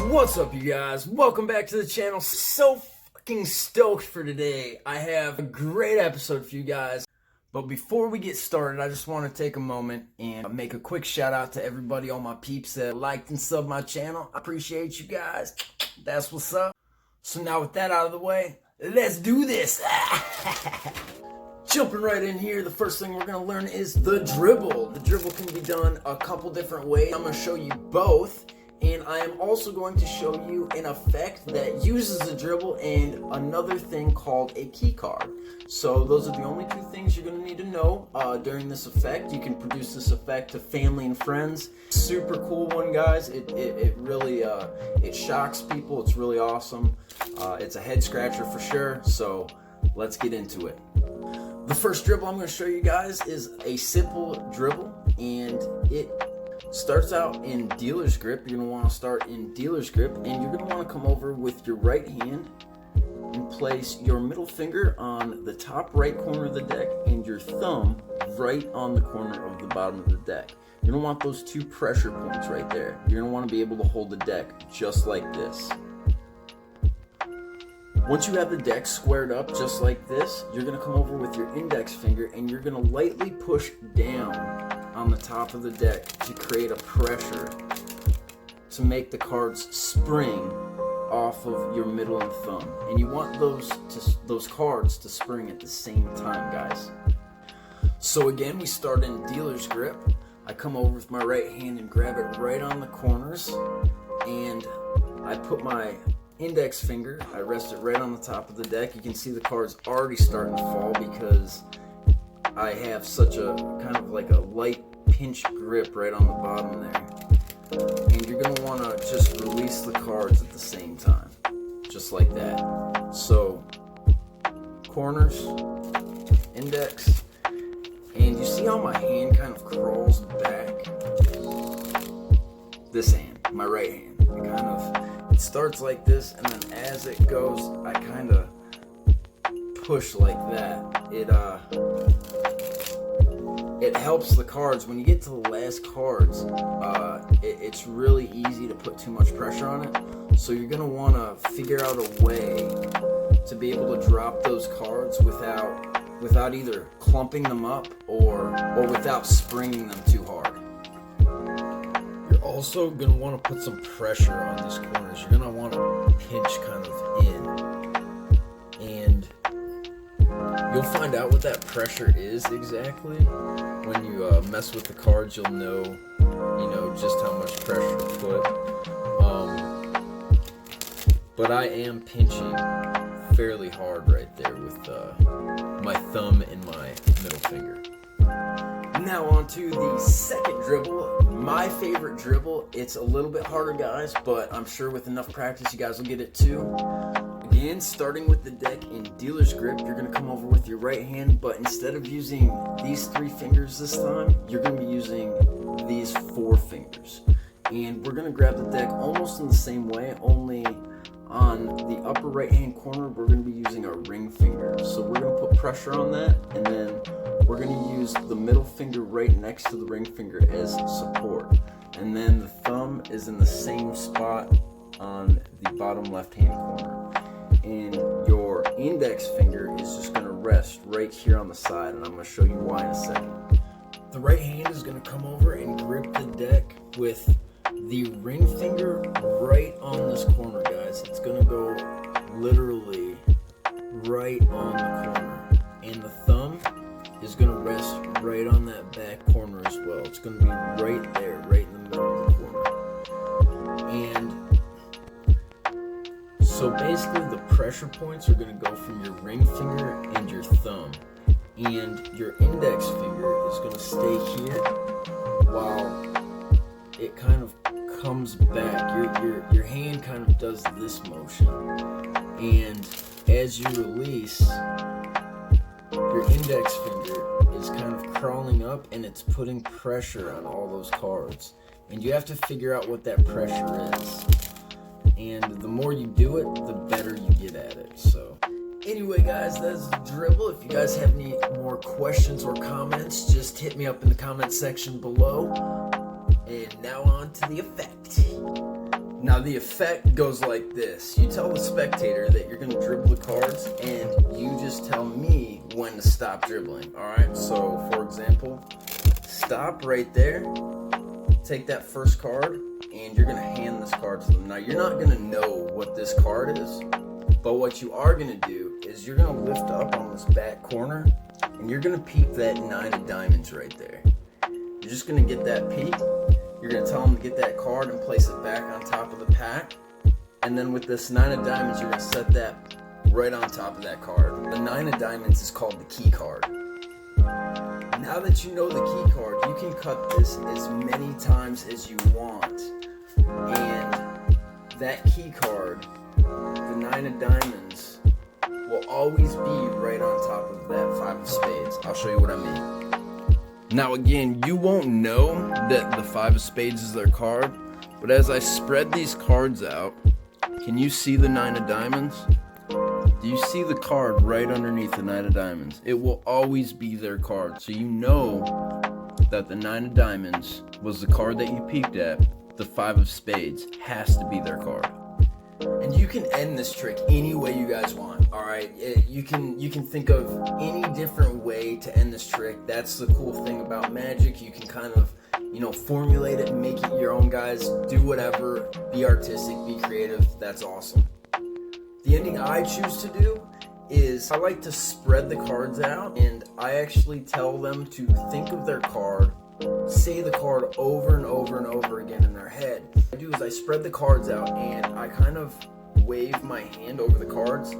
What's up, you guys? Welcome back to the channel. So fucking stoked for today. I have a great episode for you guys. But before we get started, I just want to take a moment and make a quick shout out to everybody, all my peeps that liked and subbed my channel. I appreciate you guys. That's what's up. So now with that out of the way, let's do this. Jumping right in here, the first thing we're going to learn is the dribble. The dribble can be done a couple different ways. I'm going to show you both. And I am also going to show you an effect that uses the dribble and another thing called a key card. So those are the only two things you're going to need to know during this effect. You can produce this effect to family and friends. Super cool one, guys. It really it shocks people. It's really awesome. It's a head scratcher for sure. So let's get into it. The first dribble I'm going to show you guys is a simple dribble, and it starts out in dealer's grip. You're going to want to start in dealer's grip, and you're going to want to come over with your right hand and place your middle finger on the top right corner of the deck and your thumb right on the corner of the bottom of the deck. You're going to want those two pressure points right there. You're going to want to be able to hold the deck just like this. Once you have the deck squared up just like this, you're going to come over with your index finger and you're going to lightly push down on the top of the deck to create a pressure to make the cards spring off of your middle and thumb. And you want those cards to spring at the same time, guys. So again, we start in dealer's grip. I come over with my right hand and grab it right on the corners, and I put my index finger, I rest it right on the top of the deck. You can see the cards already starting to fall because I have such a kind of like a light pinch grip right on the bottom there. And you're going to want to just release the cards at the same time, just like that. So, corners, index, and you see how my hand kind of crawls back? This hand, my right hand, it starts like this, and then as it goes, I kind of push like that. It helps the cards. When you get to the last cards, it's really easy to put too much pressure on it. So you're going to want to figure out a way to be able to drop those cards without either clumping them up or without springing them too hard. You're also going to want to put some pressure on these corners. You're going to want to pinch kind of in. And you'll find out what that pressure is exactly. When you mess with the cards, you'll know, just how much pressure to put. But I am pinching fairly hard right there with my thumb and my middle finger. Now on to the second dribble, my favorite dribble. It's a little bit harder, guys, but I'm sure with enough practice you guys will get it too. Again, starting with the deck in dealer's grip, you're going to come over with your right hand, but instead of using these 3 fingers this time, you're going to be using these 4 fingers. And we're going to grab the deck almost in the same way, only on the upper right hand corner, we're going to be using our ring finger. So we're going to put pressure on that, and then we're going to use the middle finger right next to the ring finger as support. And then the thumb is in the same spot on the bottom left hand corner. And your index finger is just going to rest right here on the side, and I'm going to show you why in a second. The right hand is going to come over and grip the deck with the ring finger right on this corner, guys. It's gonna go literally right on the corner, and the thumb is gonna rest right on that back corner as well. It's gonna be right there, right in the middle of the corner. And so basically the pressure points are gonna go from your ring finger and your thumb, and your index finger is gonna stay here while it kind of comes back. Your hand kind of does this motion, and as you release, your index finger is kind of crawling up and it's putting pressure on all those cards, and you have to figure out what that pressure is, and the more you do it, the better you get at it. So anyway, guys, that's the dribble. If you guys have any more questions or comments, just hit me up in the comment section below. And now on to the effect. Now the effect goes like this. You tell the spectator that you're gonna dribble the cards, and you just tell me when to stop dribbling. Alright, so for example, stop right there, take that first card, and you're gonna hand this card to them. Now you're not gonna know what this card is, but what you are gonna do is you're gonna lift up on this back corner, and you're gonna peep that 9 of diamonds right there. You're just gonna get that peep. You're going to tell them to get that card and place it back on top of the pack. And then with this 9 of diamonds, you're going to set that right on top of that card. The 9 of diamonds is called the key card. Now that you know the key card, you can cut this as many times as you want. And that key card, the 9 of diamonds, will always be right on top of that 5 of spades. I'll show you what I mean. Now again, you won't know that the 5 of spades is their card, but as I spread these cards out, can you see the 9 of diamonds? Do you see the card right underneath the 9 of diamonds? It will always be their card, so you know that the 9 of diamonds was the card that you peeked at. The 5 of spades has to be their card. And you can end this trick any way you guys want, alright? You can think of any different way to end this trick. That's the cool thing about magic. You can kind of, formulate it and make it your own, guys. Do whatever. Be artistic, be creative. That's awesome. The ending I choose to do is I like to spread the cards out, and I actually tell them to think of their card, say the card over and over and over again in their head. What I do is I spread the cards out and I kind of wave my hand over the cards,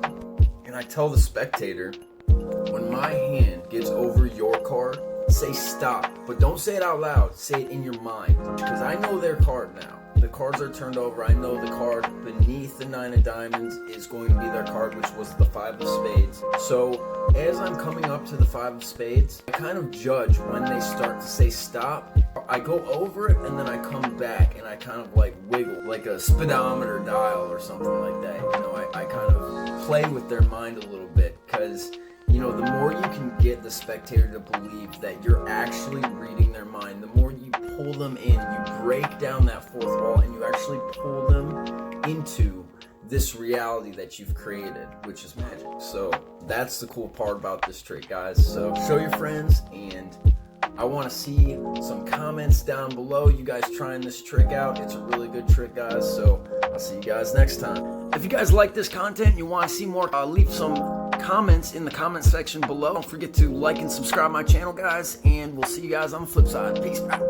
and I tell the spectator, when my hand gets over your card, say stop, but don't say it out loud, say it in your mind, because I know their card now. The cards are turned over. I know the card beneath the 9 of diamonds is going to be their card, which was the 5 of spades. So as I'm coming up to the 5 of spades, I kind of judge when they start to say stop. I go over it and then I come back and I kind of like wiggle like a speedometer dial or something like that. I kind of play with their mind a little bit, because the more you can get the spectator to believe that you're actually reading their mind, the more you pull them in, you break down that fourth wall, and you actually pull them into this reality that you've created, which is magic. So that's the cool part about this trick, guys. So show your friends, and I want to see some comments down below. You guys trying this trick out. It's a really good trick, guys. So I'll see you guys next time. If you guys like this content and you want to see more, leave some comments in the comment section below. Don't forget to like and subscribe my channel, guys, and we'll see you guys on the flip side. Peace out.